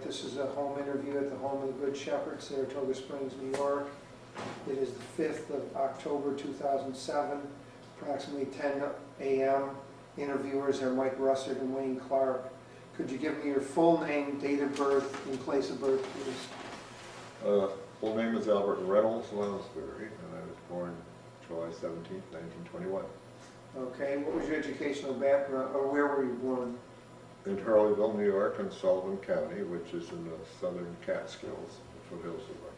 this is a home interview at the home of the Good Shepherd, Saratoga Springs, New York. It is the 5th of October 2007, approximately 10 a.m. Interviewers are Mike Russert and Wayne Clark. Could you give me your full name, date of birth, and place of birth, please? Full name is Albert Reynolds Lounsbury, and I was born July 17th, 1921. Okay, what was your educational background, or where were you born? In Hurleyville, New York, in Sullivan County, which is in the southern Catskills, the foothills of the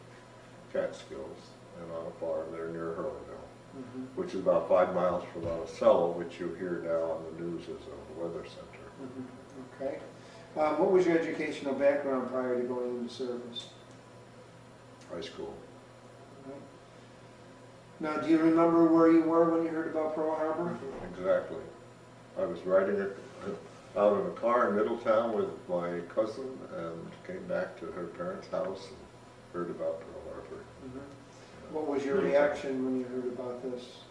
Catskills, and on a farm there near Hurleyville, which is about 5 miles from Monticello, which you hear now on the news as a weather center. Okay. What was your educational background prior to going into service? High school. Right. Now, do you remember where you were when you heard about Pearl Harbor? Exactly. I was riding out in a car in Middletown with my cousin and came back to her parents' house and heard about Pearl Harbor. What was your reaction when you heard about this?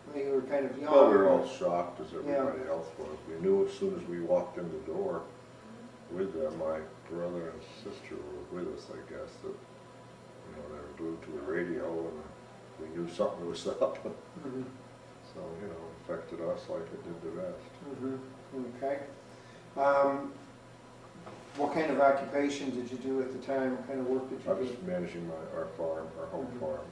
Well, you were kind of young. Well, we were all shocked as everybody else was. We knew as soon as we walked in the door with them, my brother and sister were with us, I guess, that they were glued to the radio and we knew something was up. So, it affected us like it did the rest. Okay. What kind of occupation did you do at the time? What kind of work did you do? I was managing our farm, our home farm.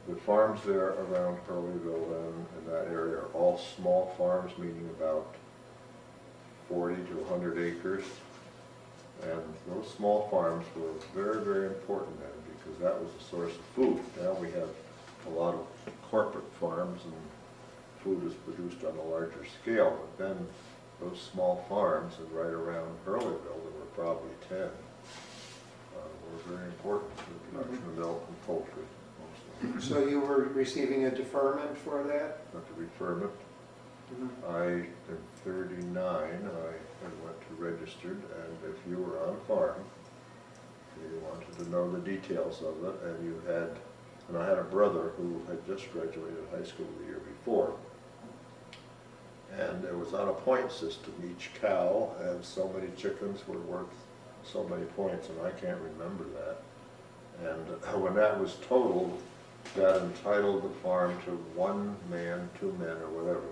The farms there around Hurleyville and in that area are all small farms, meaning about 40 to 100 acres. And those small farms were very, very important then because that was a source of food. Now we have a lot of corporate farms and food is produced on a larger scale. But then those small farms and right around Hurleyville, there were probably 10, were very important for the production of milk and poultry. So you were receiving a deferment for that? Not the deferment. In 39, I went to registered, and if you were on a farm, you wanted to know the details of it, and I had a brother who had just graduated high school the year before, and it was on a point system. Each cow and so many chickens were worth so many points, and I can't remember that. And when that was totaled, that entitled the farm to 1 man, 2 men, or whatever.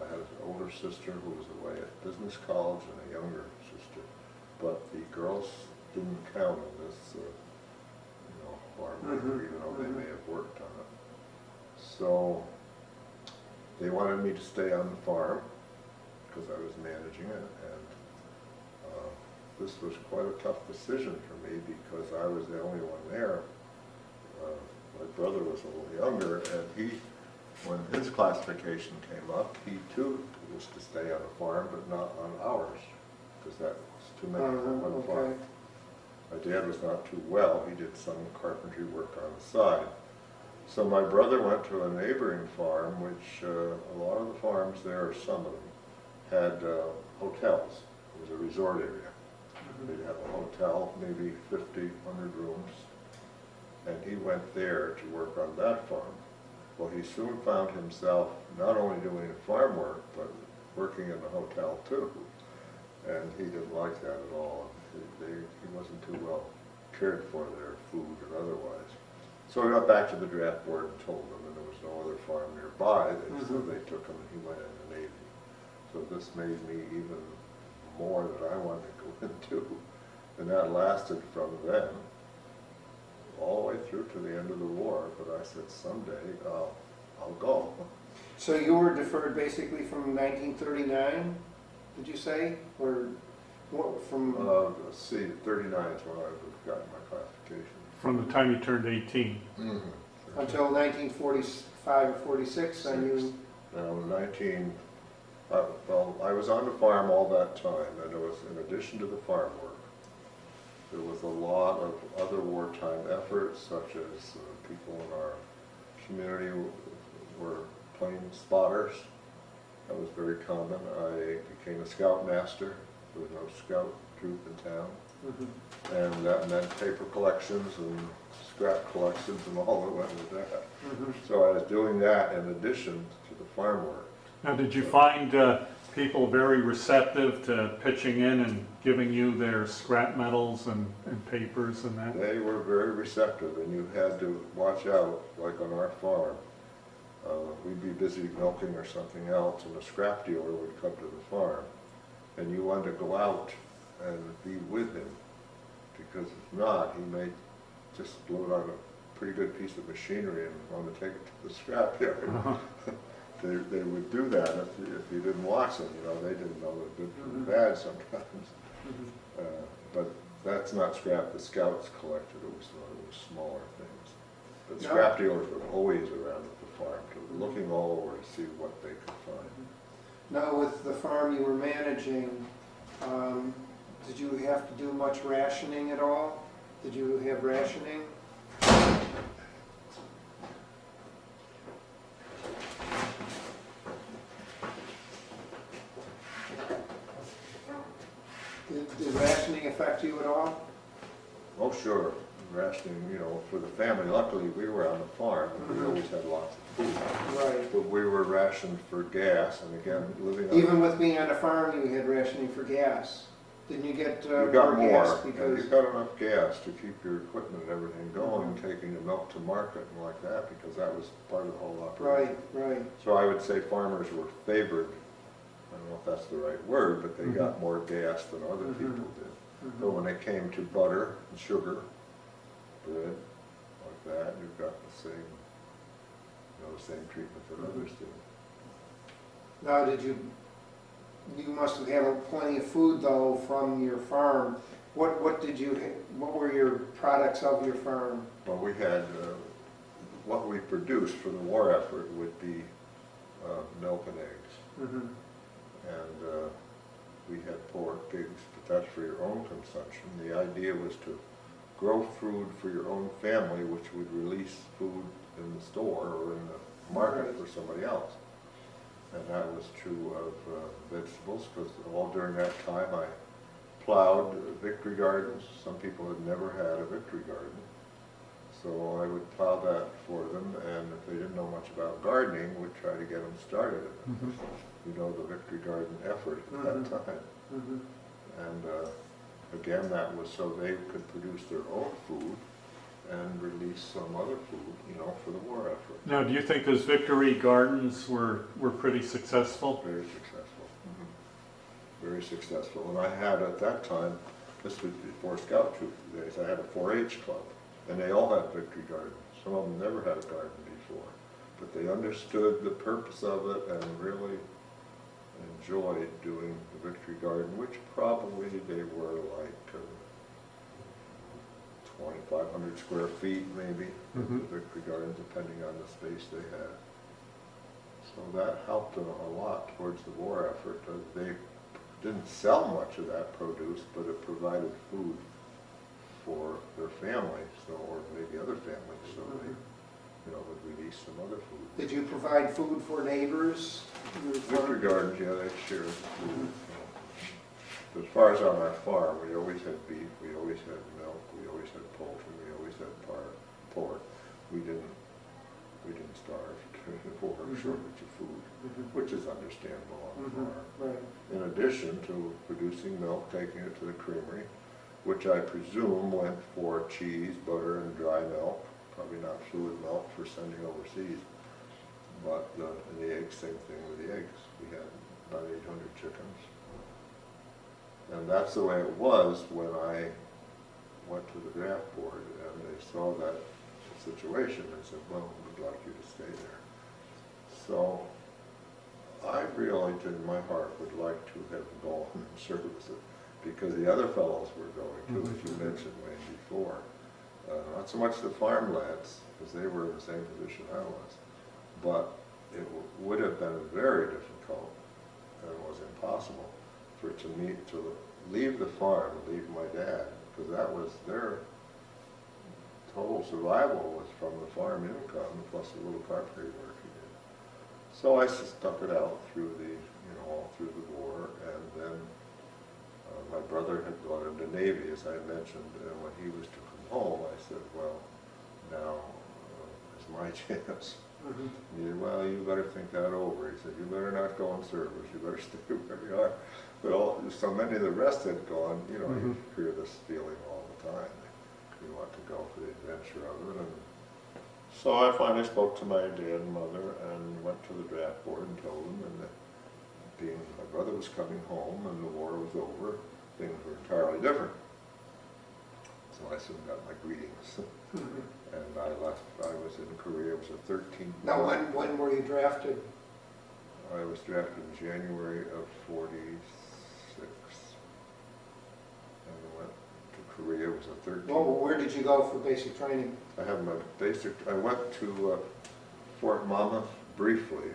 I had an older sister who was away at business college and a younger sister, but the girls didn't count in this, farm, even though they may have worked on it. So they wanted me to stay on the farm because I was managing it, and this was quite a tough decision for me because I was the only one there. My brother was a little younger, and when his classification came up, he too was to stay on a farm, but not on ours, because that was too many for one farm. My dad was not too well. He did some carpentry work on the side. So my brother went to a neighboring farm, which a lot of the farms there, or some of them, had hotels. It was a resort area. They'd have a hotel, maybe 50, 100 rooms. And he went there to work on that farm. Well, he soon found himself not only doing farm work, but working in the hotel too. And he didn't like that at all. He wasn't too well cared for their food and otherwise. So I got back to the draft board and told them, and there was no other farm nearby, so they took him and he went in the Navy. So this made me even more that I wanted to go into. And that lasted from then all the way through to the end of the war, but I said someday I'll go. So you were deferred basically from 1939, did you say? Or what from? Let's see, 39 is when I got my classification. From the time you turned 18. Until 1945 or 46, I knew. Well, I was on the farm all that time, and it was in addition to the farm work. There was a lot of other wartime efforts, such as people in our community were plane spotters. That was very common. I became a scoutmaster. There was no scout troop in town. And that meant paper collections and scrap collections and all that went with that. So I was doing that in addition to the farm work. Now, did you find people very receptive to pitching in and giving you their scrap metals and papers and that? They were very receptive, and you had to watch out, like on our farm. We'd be busy milking or something else, and a scrap dealer would come to the farm, and you wanted to go out and be with him, because if not, he may just load on a pretty good piece of machinery and want to take it to the scrap yard. They would do that if you didn't watch them, you know, they didn't know the good from the bad sometimes. But that's not scrap the scouts collected, it was smaller things. But scrap dealers were always around at the farm, looking all over to see what they could find. Now, with the farm you were managing, did you have to do much rationing at all? Did you have rationing? Did rationing affect you at all? Oh, sure. Rationing, you know, for the family. Luckily, we were on the farm, and we always had lots of food. Right. But we were rationed for gas, and again, living on... Even with being on a farm, you had rationing for gas. Didn't you get you got more, gas? and Because you got enough gas to keep your equipment and everything going, taking the milk to market and like that, because that was part of the whole operation. Right. So I would say farmers were favored, I don't know if that's the right word, but they got more gas than other people did. But when it came to butter and sugar, bread, like that, you got the same, you know, the same treatment that others did. Now, you must have had plenty of food though from your farm. What were your products of your farm? Well, we had, what we produced for the war effort would be milk and eggs. And we had pork, pigs, but that's for your own consumption. The idea was to grow food for your own family, which would release food in the store or in the market for somebody else. And that was true of vegetables, because all during that time I plowed victory gardens. Some people had never had a victory garden. So I would plow that for them, and if they didn't know much about gardening, we'd try to get them started. You know, the victory garden effort at that time. And again, that was so they could produce their own food and release some other food, you know, for the war effort. Now, do you think those victory gardens were pretty successful? Very successful. Very successful. And I had at that time, this was before Scout Troop days, I had a 4-H club, and they all had victory gardens. Some of them never had a garden before, but they understood the purpose of it and really enjoyed doing the victory garden, which probably they were like 2,500 square feet maybe, the victory garden, depending on the space they had. So that helped them a lot towards the war effort. They didn't sell much of that produce, but it provided food for their families, so, or maybe other families, so they, you know, would release some other food. Did you provide food for neighbors? Victory gardens, yeah, they shared the food. As far as on our farm, we always had beef, we always had milk, we always had poultry, we always had pork. We didn't starve during the war, shortage of food, which is understandable on the farm. In addition to producing milk, taking it to the creamery, which I presume went for cheese, butter, and dry milk, probably not fluid milk for sending overseas. But the eggs, same thing with the eggs. We had about 800 chickens. And that's the way it was when I went to the draft board and they saw that situation and said, well, we'd like you to stay there. So I really, in my heart, would like to have gone and served it, because the other fellows were going to, as you mentioned, Wayne, before. Not so much the farm lads, because they were in the same position I was, but it would have been very difficult, and it was impossible, for to leave the farm, leave my dad, because that was their total survival was from the farm income plus a little carpentry work he did. So I stuck it out through the, you know, all through the war, and then my brother had gone into the Navy, as I mentioned, and when he was to come home, I said, well, now is my chance. Well, you better think that over. He said, you better not go in service, you better stay where you are. But so many of the rest had gone, you know, you hear this feeling all the time. You want to go for the adventure of it. And so I finally spoke to my dad and mother and went to the draft board and told them, and that being my brother was coming home and the war was over, things were entirely different. So I soon got my greetings. And I left, I was in Korea, it was a 13th. Now, when were you drafted? I was drafted in January of 46. And I went to Korea, it was a 13th. Well, where did you go for basic training? I have my basic, I went to Fort Monmouth briefly,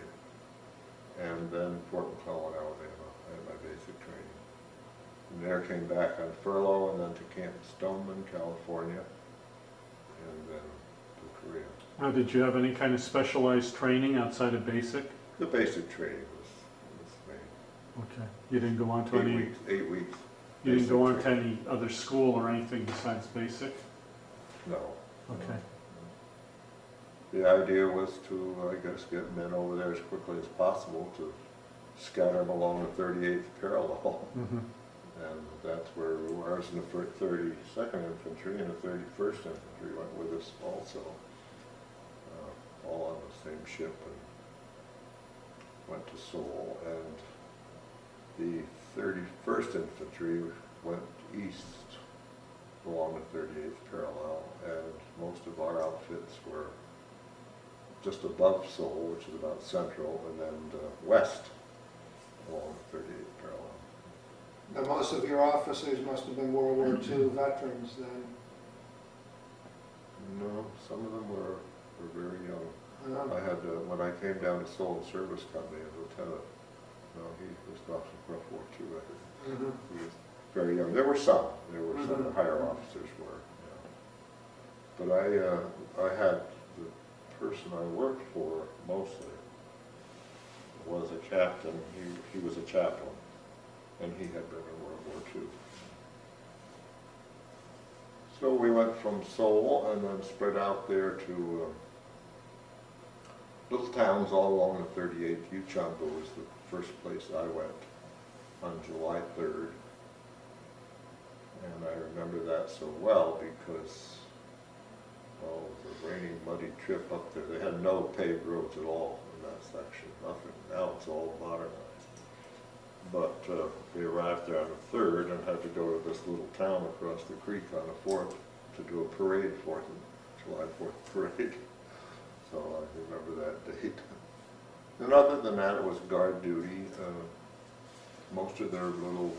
and then Fort McClellan, Alabama. I had my basic training. From there came back on furlough, and then to Camp Stoneman, California, and then to Korea. Now, did you have any kind of specialized training outside of basic? The basic training was made. Okay. You didn't go on to any? 8 weeks. You didn't go on to training. any other school or anything besides basic? No. Okay. The idea was to, I guess, get men over there as quickly as possible to scatter them along the 38th parallel. And that's where we were. I was in the 32nd Infantry, and the 31st Infantry went with us also. All on the same ship, and went to Seoul. And the 31st Infantry went east along the 38th parallel, and most of our outfits were just above Seoul, which is about central, and then west along the 38th parallel. Now, most of your officers must have been World War II veterans then. No, some of them were very young. Uh-huh. I had, when I came down to Seoul Service Company as lieutenant, no, he was not from World War II, I think. He was very young. There were some the higher officers were. Yeah. But I had, the person I worked for mostly was a captain. He was a chaplain, and he had been in World War II. So we went from Seoul and then spread out there to little towns all along the 38th. Uyongbe was the first place I went on July 3rd. And I remember that so well because, well, it was a rainy, muddy trip up there. They had no paved roads at all in that section, nothing. Now it's all modernized. But we arrived there on the 3rd and had to go to this little town across the creek on the 4th to do a parade for them, July 4th parade. So I remember that date. And other than that, it was guard duty. Most of their little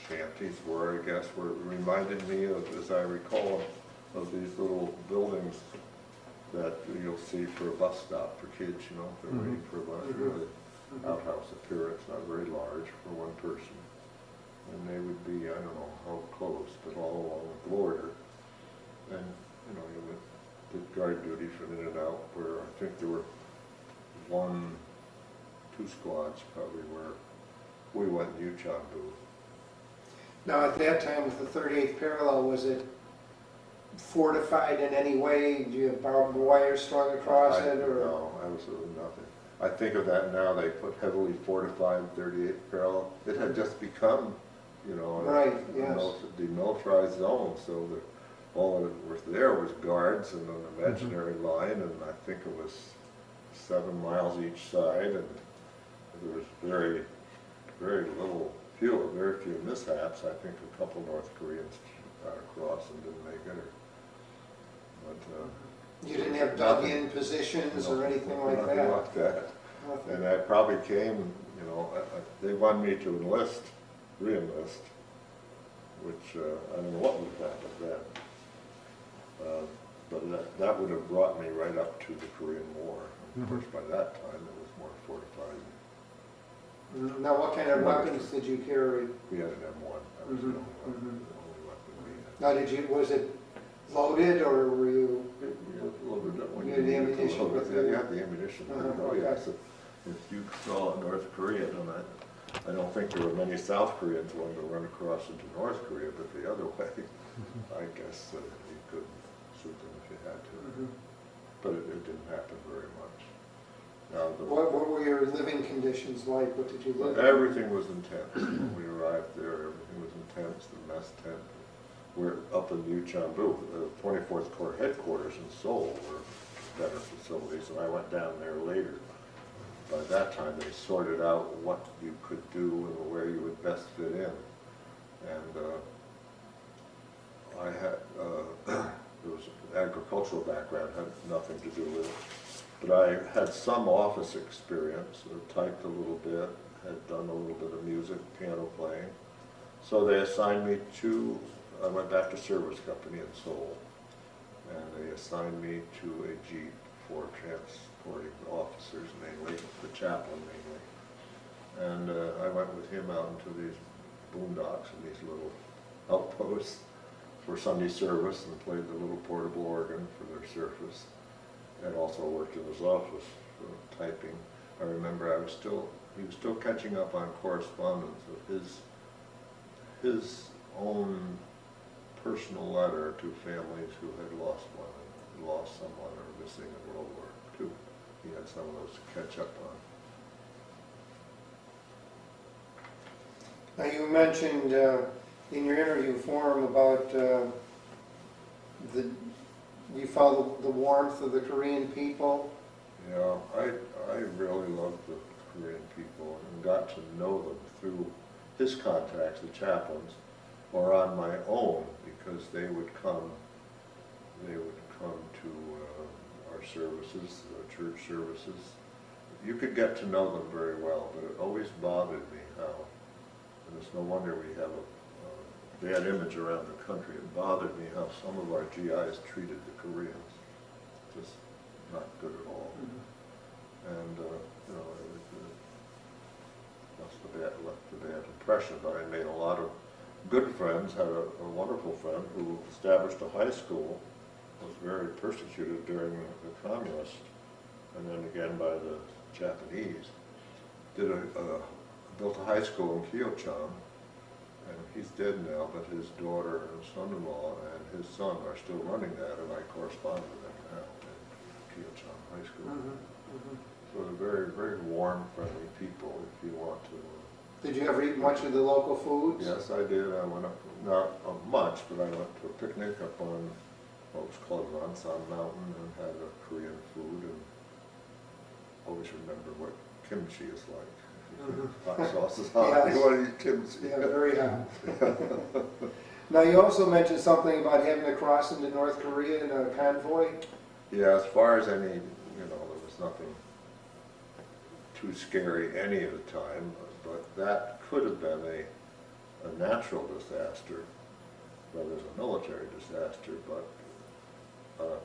shanties were, I guess, reminded me of, as I recall, of these little buildings that you'll see for a bus stop for kids, you know, if they're waiting for a bus. Really outhouse appearance, not very large for one person. And they would be, I don't know how close, but all along the border. And, you know, you did guard duty from in and out, where I think there were 2 squads probably where we went in Uyongbe. Now, at that time, with the 38th parallel, was it fortified in any way? Do you have barbed wire strung across it? Or? No, absolutely nothing. I think of that now, they put heavily fortified 38th parallel. It had just become, you know, a demilitarized zone, so that all that was there was guards and an imaginary line, and I think it was 7 miles each side, and there was very few mishaps. I think a couple North Koreans got across and didn't make it. But you didn't have dug-in positions or anything like that? Nothing like that. Nothing. And I probably came, you know, they wanted me to re-enlist, which I don't know what would have happened then. But that would have brought me right up to the Korean War. Of course, by that time, it was more fortified. Now, what kind of weapons did you carry? We had an M1. That was the only weapon we had. Now, was it loaded, or were you? Loaded up when you had the ammunition with you? You had the ammunition. Oh, yes. If you saw North Korea, and I don't think there were many South Koreans wanting to run across into North Korea, but the other way, I guess you could shoot them if you had to. But it it didn't happen very much. Now, What were your living conditions like? What did you live in? everything was intense. When we arrived there, everything was intense. The mess tent. We're up in Uyongbe, the 24th Corps headquarters in Seoul were better facilities, and I went down there later. By that time, they sorted out what you could do and where you would best fit in. And I had, there was an agricultural background, had nothing to do with it. But I had some office experience, typed a little bit, had done a little bit of music, piano playing. So they assigned me to, I went back to service company in Seoul, and they assigned me to a jeep for transporting officers mainly, the chaplain mainly. And I went with him out into these boondocks and these little outposts for Sunday service and played the little portable organ for their service, and also worked in his office for typing. I remember he was still catching up on correspondence of his own personal letter to families who had lost someone or missing in World War II. He had some of those to catch up on. Now you mentioned in your interview form about you felt the warmth of the Korean people. Yeah, I really loved the Korean people and got to know them through his contacts, the chaplains, or on my own, because they would come to our services, church services. You could get to know them very well, but it always bothered me how, and it's no wonder we have a bad image around the country, it bothered me how some of our GIs treated the Koreans. Just not good at all. Mm-hmm. And, you know, it must have left a bad impression, but I made a lot of good friends, had a wonderful friend who established a high school, was very persecuted during the communists, and then again by the Japanese. Built a high school in Kyochon, and he's dead now, but his daughter and son-in-law and his son are still running that, and I correspond with them now in Kyochon High School. Mm-hmm. Mm-hmm. So they're very, very warm, friendly people if you want to. Did you ever eat much of the local foods? Yes, I did. I went up, not much, but I went to a picnic up on what was called Ransan Mountain and had a Korean food, and always remember what kimchi is like. Mm-hmm. Hot sauce is hot. Yes. You want to eat kimchi. Yeah, very hot. Now you also mentioned something about having to cross into North Korea in a convoy. Yeah, as far as any, there was nothing too scary any of the time, but that could have been a natural disaster rather than a military disaster. But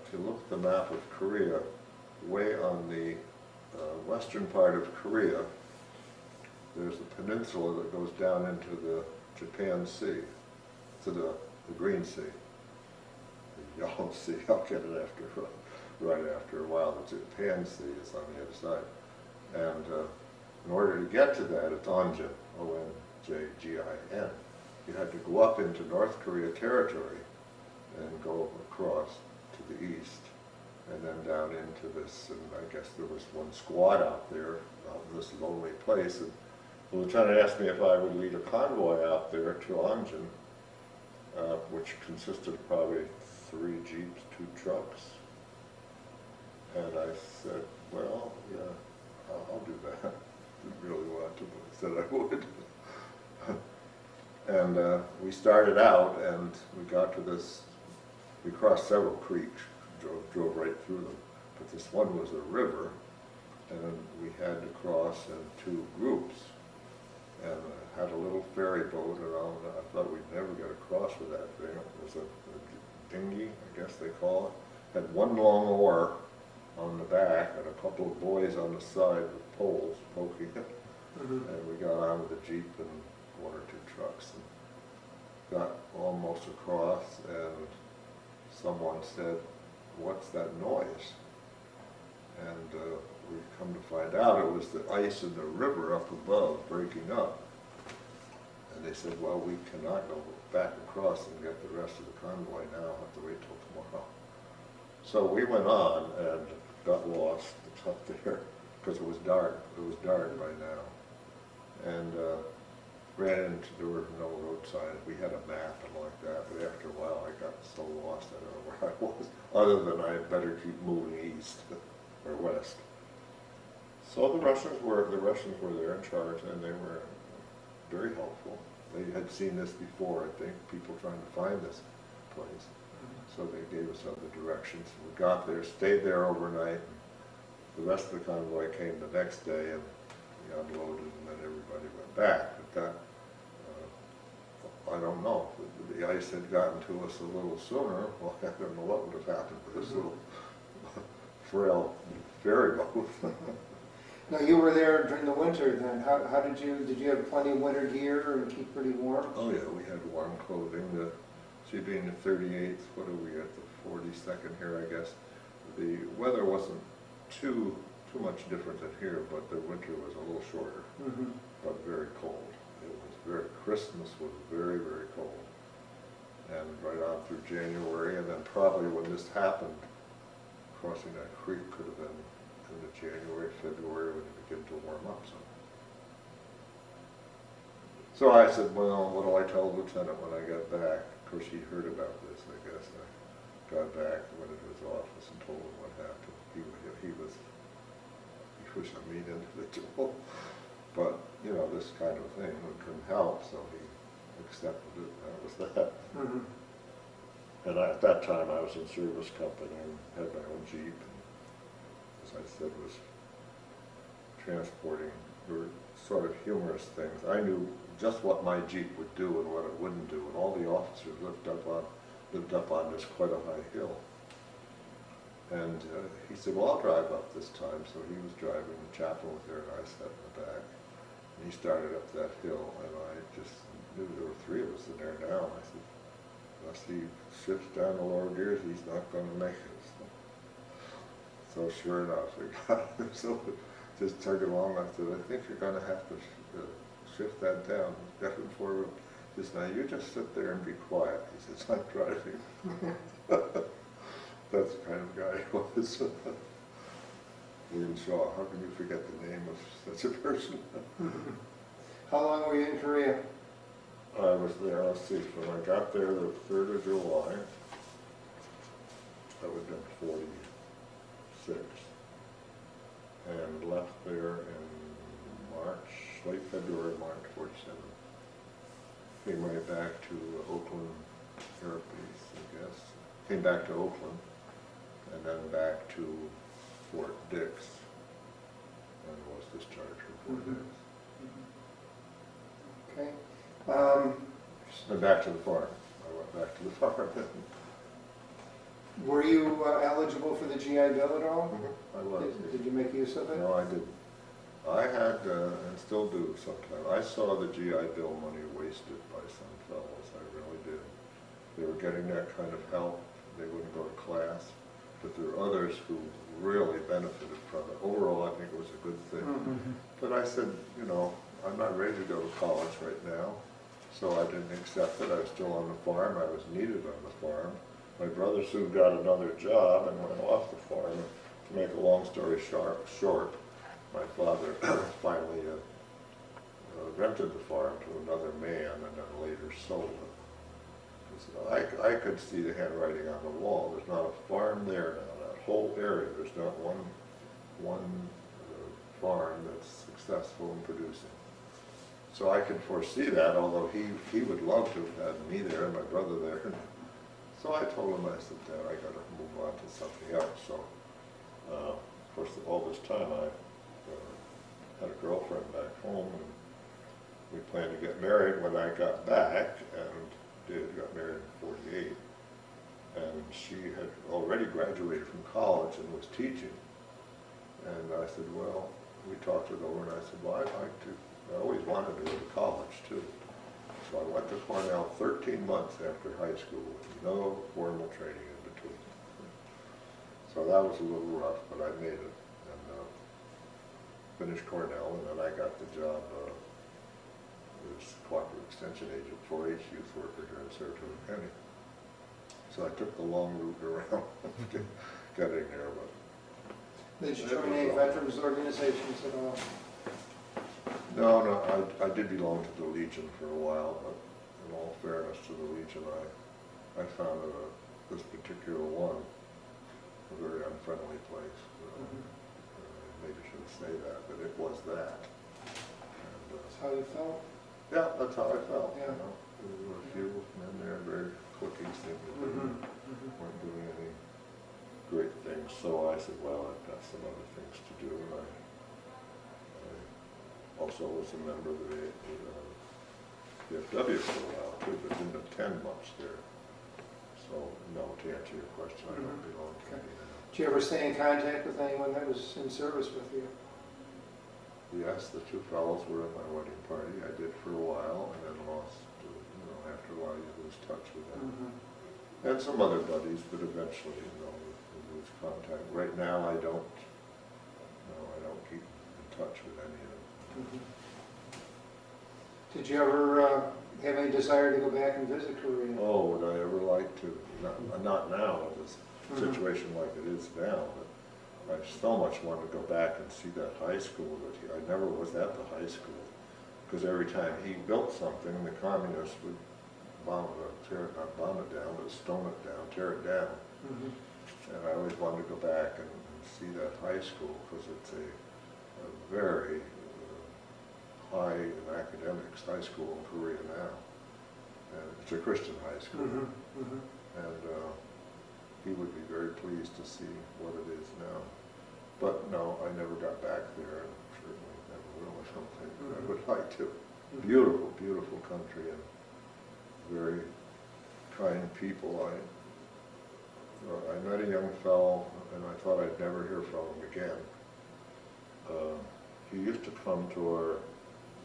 if you look at the map of Korea, way on the western part of Korea, there's a peninsula that goes down into the Japan Sea, to the Green Sea, the Yellow Sea. I'll get it right after a while. The Japan Sea is on the other side. And in order to get to that, it's Onjin, O-N-J-G-I-N. You had to go up into North Korea territory and go across to the east, and then down into this, and I guess there was one squad out there, out in this lonely place, and the lieutenant asked me if I would lead a convoy out there to Onjin, which consisted of probably 3 jeeps, 2 trucks. And I said, well, yeah, I'll do that. Didn't really want to, but I said I would. And we started out, and we got to this, we crossed several creeks, drove right through them, but this one was a river, and we had to cross in 2 groups, and had a little ferry boat around. I thought we'd never get across with that thing. It was a dinghy, I guess they call it. Had 1 long oar on the back and a couple of boys on the side with poles poking it. Mm-hmm. And we got on with the jeep and 1 or 2 trucks and got almost across, and someone said, "What's that noise?" And we come to find out it was the ice in the river up above breaking up. And they said, well, we cannot go back across and get the rest of the convoy now. We'll have to wait till tomorrow. So we went on, and got lost up there because it was dark. It was dark by now. And ran into, there were no road signs. We had a map and like that, but after a while I got so lost I don't know where I was, other than I had better keep moving east or west. So the Russians were there in charge, and they were very helpful. They had seen this before, I think, people trying to find this place. So they gave us other directions. We got there, stayed there overnight, and the rest of the convoy came the next day, and we unloaded, and then everybody went back. But that, I don't know. The ice had gotten to us a little sooner. Well, I don't know what would have happened to this little frail ferry boat. Now, you were there during the winter then. How did you have plenty of winter gear and keep pretty warm? Oh yeah, we had warm clothing. See, being the 38th, what are we at, the 42nd here, I guess. The weather wasn't too much different than here, but the winter was a little shorter, but very cold. It was very, Christmas was very, very cold. And right on through January, and then probably when this happened, crossing that creek could have been in the January, February, when it began to warm up some. So I said, well, what do I tell the lieutenant when I got back? Of course, he heard about this, I guess. I got back, went into his office and told him what happened. He was a mean individual, but, you know, this kind of thing couldn't help, so he accepted it. That was that. And at that time, I was in service company and had my own Jeep, and as I said, was transporting, there were sort of humorous things. I knew just what my Jeep would do and what it wouldn't do, and all the officers lived up on this quite a high hill. And he said, well, I'll drive up this time. So he was driving, the chaplain was there, and I sat in the back. And he started up that hill, and I just knew there were three of us in there now. I said, unless he shifts down the lower gears, he's not going to make it. So sure enough, we got him. So just tugged along. I said, I think you're going to have to shift that down. Got him forward. He said, now you just sit there and be quiet. He says, I'm driving. That's the kind of guy he was. William Shaw, how can you forget the name of such a person? How long were you in Korea? I was there, let's see, when I got there the 3rd of July, that would have been 46, and left there in March, late February, March 47. Came right back to Oakland Air Base, I guess. Came back to Oakland, and then back to Fort Dix, and was discharged from Fort Dix. Okay. And back to the farm. I went back to the farm. Were you eligible for the GI Bill at all? I was. Did you make use of it? No, I didn't. I had, and still do sometimes, I saw the GI Bill money wasted by some fellows, I really did. They were getting that kind of help, they wouldn't go to class, but there were others who really benefited from it. Overall, I think it was a good thing. But I said, you know, I'm not ready to go to college right now, so I didn't accept it. I was still on the farm, I was needed on the farm. My brother soon got another job and went off the farm. To make a long story short, my father finally rented the farm to another man and then later sold it. So I could see the handwriting on the wall. There's not a farm there now. That whole area, there's not one farm that's successful in producing. So I could foresee that, although he would love to have had me there and my brother there. So I told him, I said, Dad, I got to move on to something else. So, of course, all this time I had a girlfriend back home, and we planned to get married when I got back, and got married in 48. And she had already graduated from college and was teaching. And I said, well, we talked it over, and I said, well, I'd like to, I always wanted to go to college, too. So I went to Cornell 13 months after high school with no formal training in between. So that was a little rough, but I made it and finished Cornell, and then I got the job as cooperative extension agent, 4-H youth worker here in Saratoga County. So I took the long route around getting there, but Did you join any veterans organizations at all? No, I did belong to the Legion for a while, but in all fairness to the Legion, I found this particular one a very unfriendly place. Maybe shouldn't say that, but it was that. And, That's how you felt? yeah, that's how I felt. Yeah. You know? There were a few men there, very cliquey, seemed to be, weren't doing any great things. So I said, well, I've got some other things to do, and I also was a member of the VFW for a while too, but didn't attend much there. So, no, to answer your question, I don't belong to any now. Did you ever stay in contact with anyone that was in service with you? Yes, the two fellows were at my wedding party. I did for a while, and then lost, after a while you lose touch with them. And some other buddies, but eventually, you lose contact. Right now, I don't keep in touch with any of them. Did you ever have any desire to go back and visit Korea? Oh, would I ever like to? Not now, with this situation like it is now, but I so much want to go back and see that high school I never was at the high school, because every time he built something, the communists would not bomb it down, but stone it down, tear it down. And I always wanted to go back and see that high school, because it's a very high in academics high school in Korea now. And it's a Christian high school. And he would be very pleased to see what it is now. But no, I never got back there, and certainly never will, I don't think. I would like to. Beautiful, beautiful country, and very kind people. I met a young fellow, and I thought I'd never hear from him again. He used to come to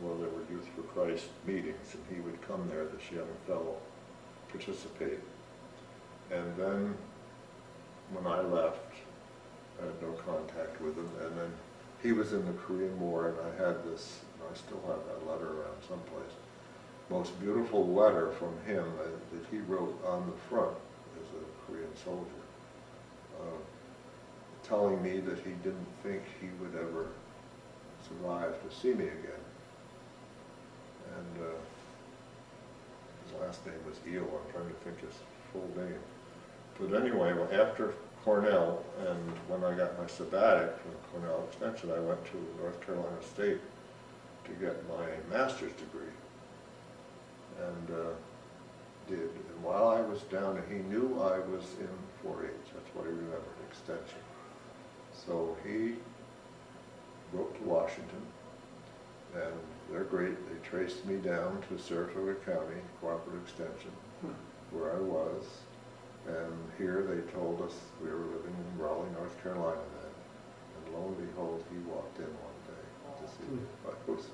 there were Youth for Christ meetings, and he would come there, this young fellow, participate. And then, when I left, I had no contact with him, and then he was in the Korean War, and I had this, and I still have that letter around someplace, most beautiful letter from him that he wrote on the front as a Korean soldier, telling me that he didn't think he would ever survive to see me again. And his last name was Eel, I'm trying to think his full name. But anyway, after Cornell, and when I got my sabbatic from Cornell Extension, I went to North Carolina State to get my master's degree. And did. And while I was down there, he knew I was in 4-H, that's what he remembered, Extension. So he wrote to Washington, and they're great. They traced me down to Saratoga County Cooperative Extension, where I was. And here they told us we were living in Raleigh, North Carolina then. And lo and behold, he walked in one day to see me. It was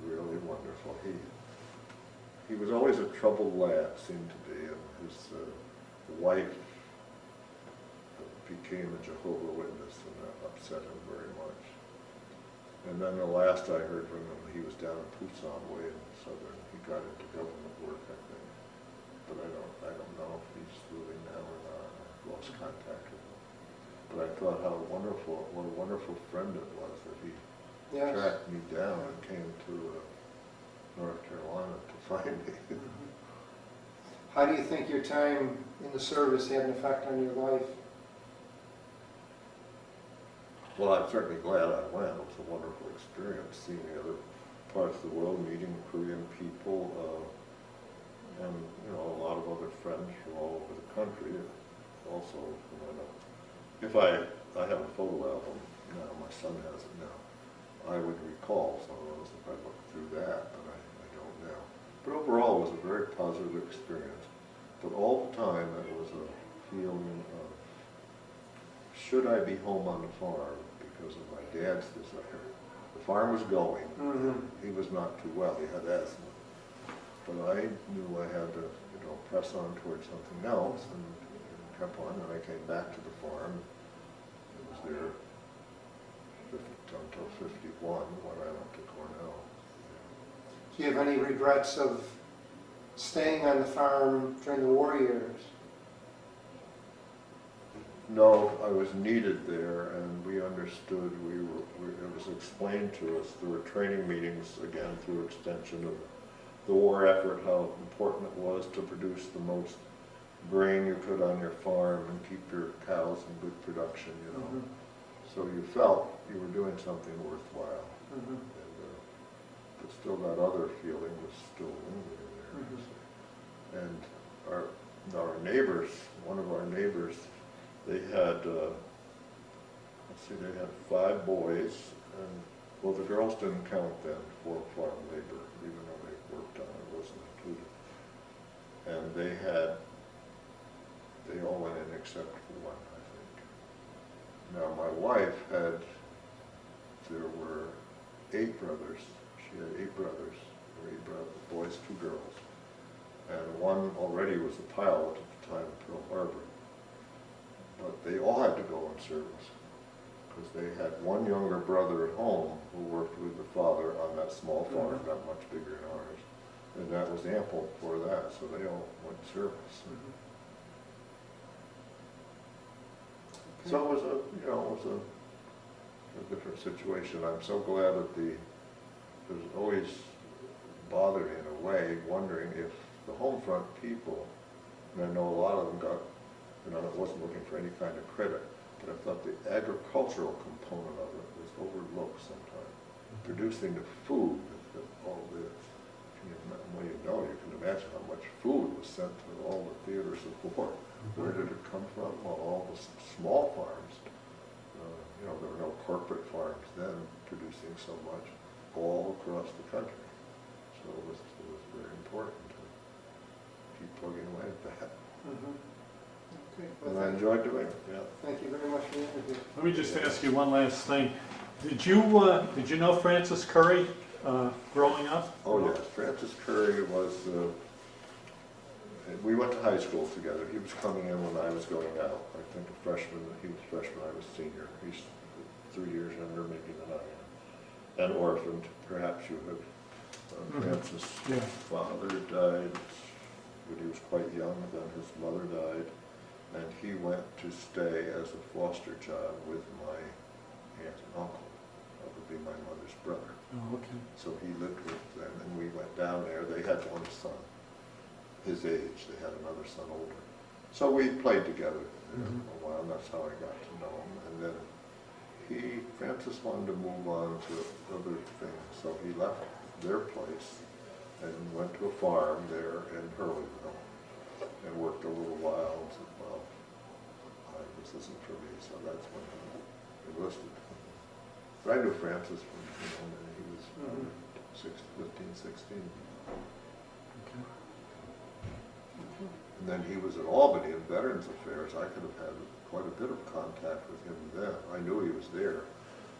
really wonderful. He was always a troubled lad, seemed to be, and his wife became a Jehovah's Witness, and that upset him very much. And then the last I heard from him, he was down in Pusan way in southern. He got into government work, I think. But I don't know if he's living now or not. I lost contact with him. But I thought what a wonderful friend it was that he tracked me down and came to North Carolina to find me. How do you think your time in the service had an effect on your life? Well, I'm certainly glad I went. It was a wonderful experience, seeing the other parts of the world, meeting Korean people, and a lot of other friends from all over the country. Also, if I have a photo album now, my son has it now, I would recall some of those if I looked through that, but I don't now. But overall, it was a very positive experience. But all the time, it was a feeling of, should I be home on the farm because of my dad's desire? The farm was going. He was not too well. He had asthma. But I knew I had to, press on towards something else, and kept on. And I came back to the farm. It was there until 51 when I went to Cornell. Do you have any regrets of staying on the farm during the war years? No, I was needed there, and we understood, it was explained to us, there were training meetings, again, through extension of the war effort, how important it was to produce the most grain you could on your farm and keep your cows in good production, you know. Mhm. So you felt you were doing something worthwhile. Mhm. And, but still that other feeling was still lingering there. Mhm. And our neighbors, one of our neighbors, they had, let's see, they had 5 boys, and, well, the girls didn't count then for farm labor, even though they worked on it, wasn't included. And they all went in except one, I think. Now, my wife there were 8 brothers. She had 8 brothers, 8 boys, 2 girls. And one already was a pilot at the time of Pearl Harbor. But they all had to go in service, because they had one younger brother at home who worked with the father on that small farm, not much bigger than ours. And that was ample for that, so they all went in service. Mhm. So it was a different situation. I'm so glad that it was always bothered in a way, wondering if the home front people, and I know a lot of them got, I wasn't looking for any kind of credit, but I thought the agricultural component of it was overlooked sometimes. Producing the food, you can imagine how much food was sent to all the theaters of war. Where did it come from? Well, all the small farms. There were no corporate farms then producing so much all across the country. So it was very important to keep plugging away at that. Mhm. Okay. And Well, I enjoyed doing it, yeah. thank you very much for the interview. Let me just ask you one last thing. Did you know Francis Curry growing up? Oh, yes, Francis Curry was, we went to high school together. He was coming in when I was going out. I think a freshman, he was freshman, I was senior. He's 3 years younger maybe than I am. And orphaned, perhaps you have. Francis' father died when he was quite young, then his mother died, and he went to stay as a foster child with my aunt and uncle. That would be my mother's brother. Oh, okay. So he lived with them, and we went down there. They had one son, his age. They had another son older. So we played together for a while, and that's how I got to know him. And then Francis wanted to move on to other things, so he left their place and went to a farm there in Hurleyville and worked a little while and said, well, this isn't for me, so that's when he enlisted. But I knew Francis from, when he was 15, 16. Okay. And then he was at Albany in Veterans Affairs. I could have had quite a bit of contact with him then. I knew he was there,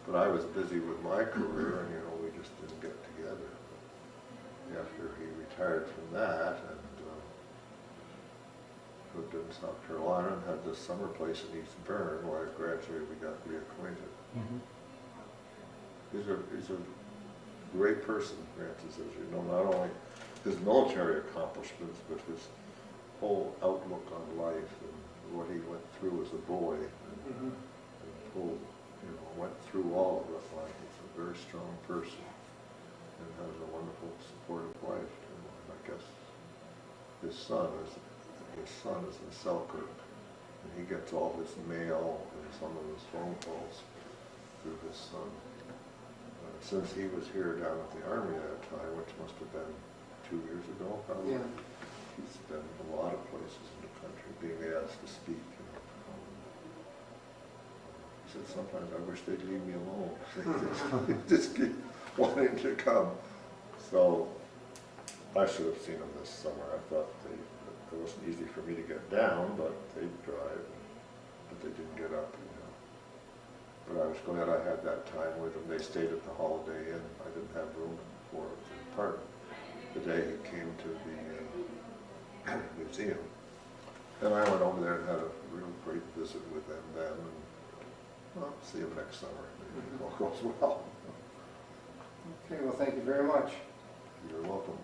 but I was busy with my career, and we just didn't get together. After he retired from that and lived in South Carolina and had this summer place in East Bern, where gradually we got reacquainted. He's a great person, Francis, as you know, not only his military accomplishments, but his whole outlook on life and what he went through as a boy and went through all of it. Like, he's a very strong person and has a wonderful, supportive wife. And I guess his son is in Selkirk, and he gets all his mail and some of his phone calls through his son. Since he was here down at the Army at that time, which must have been 2 years ago, probably, he's been a lot of places in the country being asked to speak. He said, sometimes I wish they'd leave me alone. They just keep wanting to come. So I should have seen him this summer. I thought it wasn't easy for me to get down, but they'd drive, but they didn't get up. But I was glad I had that time with them. They stayed at the Holiday Inn. I didn't have room for the apartment. The day he came to the museum. And I went over there and had a real great visit with them then. And, well, see him next summer. Maybe it all goes well. Okay, well, thank you very much. You're welcome.